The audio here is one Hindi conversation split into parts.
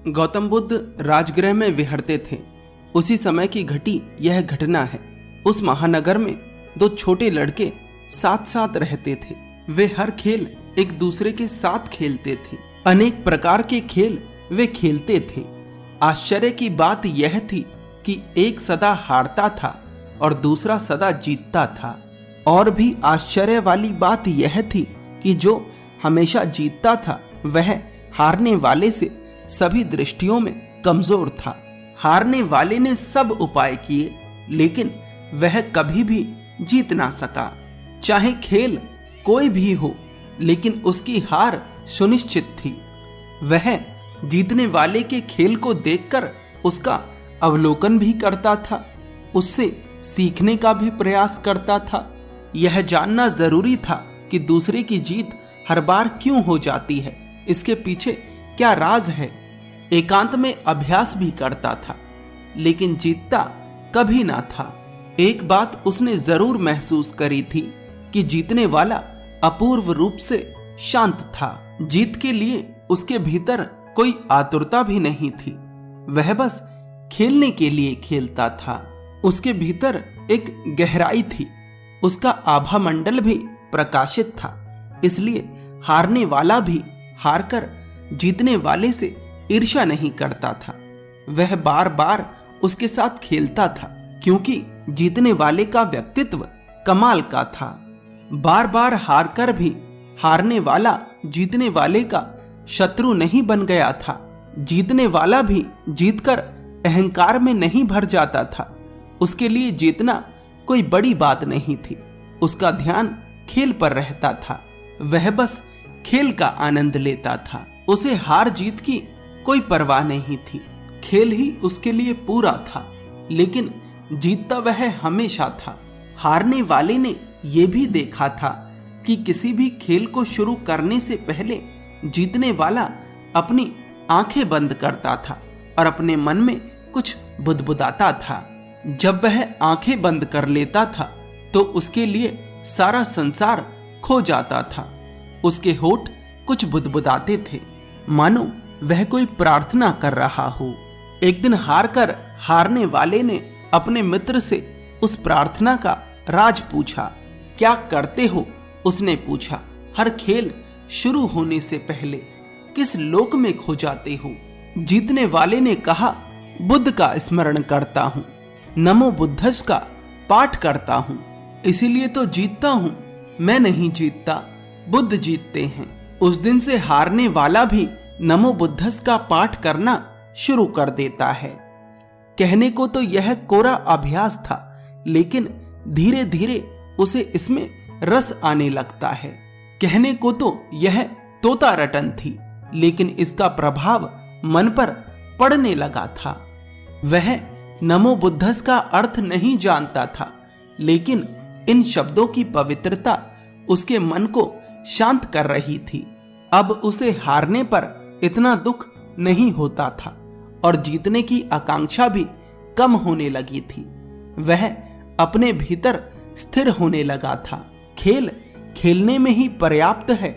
गौतम बुद्ध राजगृह में विहरते थे। उसी समय की घटी यह घटना है। उस महानगर में दो छोटे लड़के साथ साथ रहते थे। वे हर खेल एक दूसरे के साथ खेलते थे। अनेक प्रकार के खेल वे खेलते थे। आश्चर्य की बात यह थी कि एक सदा हारता था और दूसरा सदा जीतता था। और भी आश्चर्य वाली बात यह थी कि जो हमेशा जीतता था वह हारने वाले से सभी दृष्टियों में कमजोर था। हारने वाले ने सब उपाय किए लेकिन वह कभी भी जीत ना सका। चाहे खेल कोई भी हो लेकिन उसकी हार सुनिश्चित थी। वह जीतने वाले के खेल को देखकर उसका अवलोकन भी करता था, उससे सीखने का भी प्रयास करता था। यह जानना जरूरी था कि दूसरे की जीत हर बार क्यों हो जाती है, इसके पीछे क्या राज है। एकांत में अभ्यास भी करता था लेकिन जीतता कभी ना था। एक बात उसने जरूर महसूस करी थी कि जीतने वाला अपूर्व रूप से शांत था। जीत के लिए उसके भीतर कोई आतुरता भी नहीं थी। वह बस खेलने के लिए खेलता था। उसके भीतर एक गहराई थी। उसका आभा मंडल भी प्रकाशित था। इसलिए हारने वाला भी हारकर जीतने वाले से ईर्ष्या नहीं करता था। वह बार बार उसके साथ खेलता था क्योंकि जीतने वाले का व्यक्तित्व कमाल का था। बार बार हारकर भी हारने वाला जीतने वाले का शत्रु नहीं बन गया था। जीतने वाला भी जीतकर अहंकार में नहीं भर जाता था। उसके लिए जीतना कोई बड़ी बात नहीं थी। उसका ध्यान खेल पर रहता था। वह बस खेल का आनंद लेता था। उसे हार जीत की कोई परवाह नहीं थी। खेल ही उसके लिए पूरा था। लेकिन जीतता वह हमेशा था। हारने वाले ने यह भी देखा था कि किसी भी खेल को शुरू करने से पहले जीतने वाला अपनी आंखें बंद करता था और अपने मन में कुछ बुदबुदाता था। जब वह आंखें बंद कर लेता था तो उसके लिए सारा संसार खो जाता था। उसके होठ कुछ बुदबुदाते थे, मानो वह कोई प्रार्थना कर रहा हो। एक दिन हारकर हारने वाले ने अपने मित्र से उस प्रार्थना का राज पूछा। क्या करते हो? उसने पूछा। हर खेल शुरू होने से पहले किस लोक में खो जाते हो? जीतने वाले ने कहा, बुद्ध का स्मरण करता हूँ, नमो बुद्धस का पाठ करता हूँ, इसीलिए तो जीतता हूँ। मैं नहीं जीतता, बुद्ध जीतते हैं। उस दिन से हारने वाला भी नमो बुद्धस का पाठ करना शुरू कर देता है। कहने को तो यह कोरा अभ्यास था लेकिन धीरे धीरे उसे इसमें रस आने लगता है। कहने को तो यह तोता रटन थी लेकिन इसका प्रभाव मन पर पड़ने लगा था। वह नमो बुद्धस का अर्थ नहीं जानता था लेकिन इन शब्दों की पवित्रता उसके मन को शांत कर रही थी। अब उसे हारने पर इतना दुख नहीं होता था और जीतने की आकांक्षा भी कम होने लगी थी। वह अपने भीतर स्थिर होने लगा था। खेल खेलने में ही पर्याप्त है,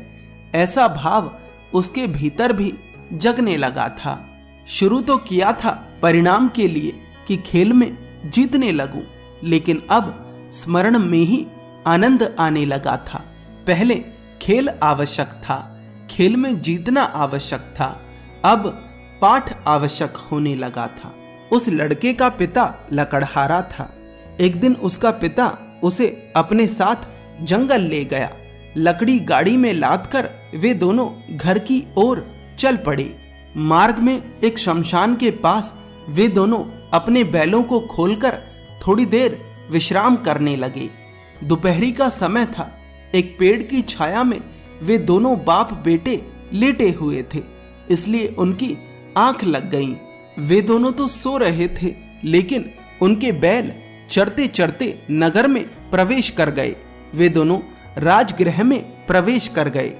ऐसा भाव उसके भीतर भी जगने लगा था। शुरू तो किया था परिणाम के लिए कि खेल में जीतने लगूं, लेकिन अब स्मरण में ही आनंद आने लगा था। पहले खेल आवश्यक था, खेल में जीतना आवश्यक था, अब पाठ आवश्यक होने लगा था। उस लड़के का पिता लकड़हारा था। एक दिन उसका पिता उसे अपने साथ जंगल ले गया। लकड़ी गाड़ी में लादकर वे दोनों घर की ओर चल पड़े। मार्ग में एक शमशान के पास वे दोनों अपने बैलों को खोलकर थोड़ी देर विश्राम करने लगे। दोपहरी का समय था। एक पेड़ की छाया में वे दोनों बाप बेटे लेटे हुए थे, इसलिए उनकी आंख लग गई। वे दोनों तो सो रहे थे लेकिन उनके बैल चरते चरते नगर में प्रवेश कर गए। वे दोनों राजगृह में प्रवेश कर गए।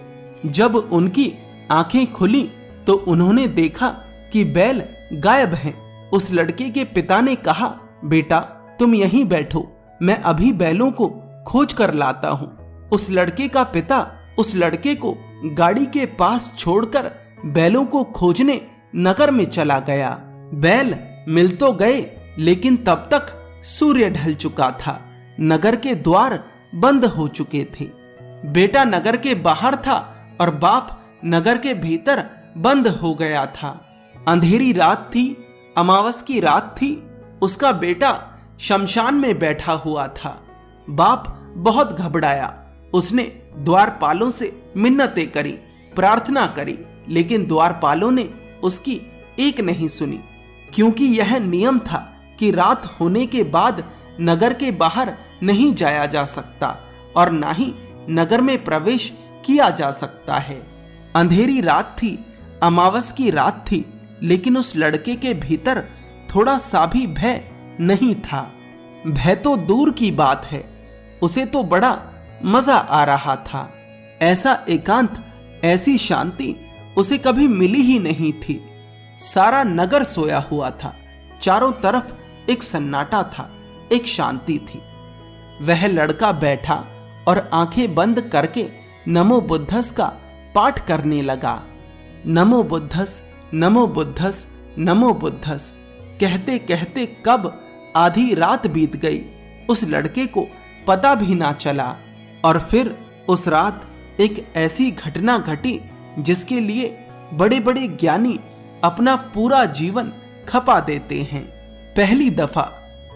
जब उनकी आंखें खुली तो उन्होंने देखा कि बैल गायब हैं। उस लड़के के पिता ने कहा, बेटा तुम यहीं बैठो, मैं अभी बैलों को खोज कर लाता हूँ। उस लड़के का पिता उस लड़के को गाड़ी के पास छोड़कर बैलों को खोजने नगर में चला गया। बैल मिल तो गए, लेकिन तब तक सूर्य ढल चुका था। नगर के द्वार बंद हो चुके थे। बेटा नगर के बाहर था और बाप नगर के भीतर बंद हो गया था। अंधेरी रात थी, अमावस की रात थी। उसका बेटा शमशान में बैठा हुआ था। बाप बहुत घबराया। उसने द्वारपालों से मिन्नतें करी, प्रार्थना करी, लेकिन द्वारपालों ने उसकी एक नहीं सुनी, क्योंकि यह नियम था कि रात होने के बाद नगर के बाहर नहीं जाया जा सकता और ना ही नगर में प्रवेश किया जा सकता है। अंधेरी रात थी, अमावस की रात थी, लेकिन उस लड़के के भीतर थोड़ा सा भी भय नहीं था। भय तो दूर की बात है, उसे तो बड़ा मजा आ रहा था। ऐसा एकांत, ऐसी शांति उसे कभी मिली ही नहीं थी। सारा नगर सोया हुआ था, चारों तरफ एक सन्नाटा था, एक शांति थी। वह लड़का बैठा और आंखें बंद करके नमो बुद्धस का पाठ करने लगा। नमो बुद्धस, नमो बुद्धस, नमो बुद्धस कहते कहते कब आधी रात बीत गई, उस लड़के को पता भी ना चला। और फिर उस रात एक ऐसी घटना घटी जिसके लिए बड़े बड़े ज्ञानी अपना पूरा जीवन खपा देते हैं। पहली दफा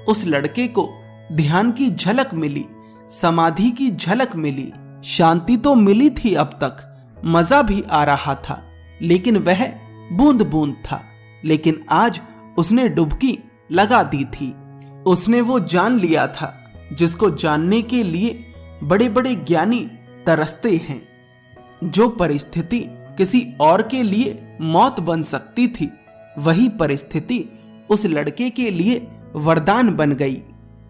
उस लड़के को ध्यान की झलक मिली, समाधि की झलक मिली। शांति तो मिली थी, अब तक मजा भी आ रहा था, लेकिन वह बूंद बूंद था। लेकिन आज उसने डुबकी लगा दी थी। उसने वो जान लिया था जिसको जानने के लिए बड़े बड़े ज्ञानी तरसते हैं। जो परिस्थिति किसी और के लिए मौत बन सकती थी, वही परिस्थिति उस लड़के के लिए वरदान बन गई।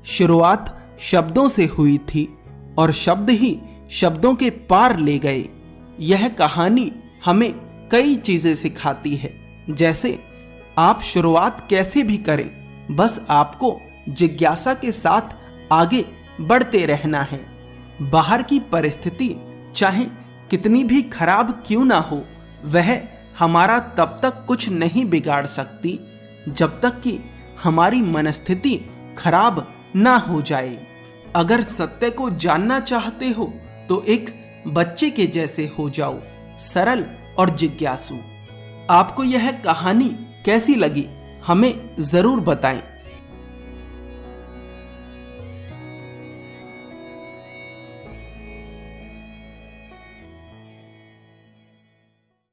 शुरुआत शब्दों से हुई थी और शब्द ही शब्दों के पार ले गए। यह कहानी हमें कई चीजें सिखाती है, जैसे आप शुरुआत कैसे भी करें, बस आपको जिज्ञासा के साथ आगे बढ़ते रहना है। बाहर की परिस्थिति चाहे कितनी भी खराब क्यों ना हो, वह हमारा तब तक कुछ नहीं बिगाड़ सकती जब तक कि हमारी मनस्थिति खराब ना हो जाए। अगर सत्य को जानना चाहते हो तो एक बच्चे के जैसे हो जाओ, सरल और जिज्ञासु। आपको यह कहानी कैसी लगी हमें जरूर बताएं।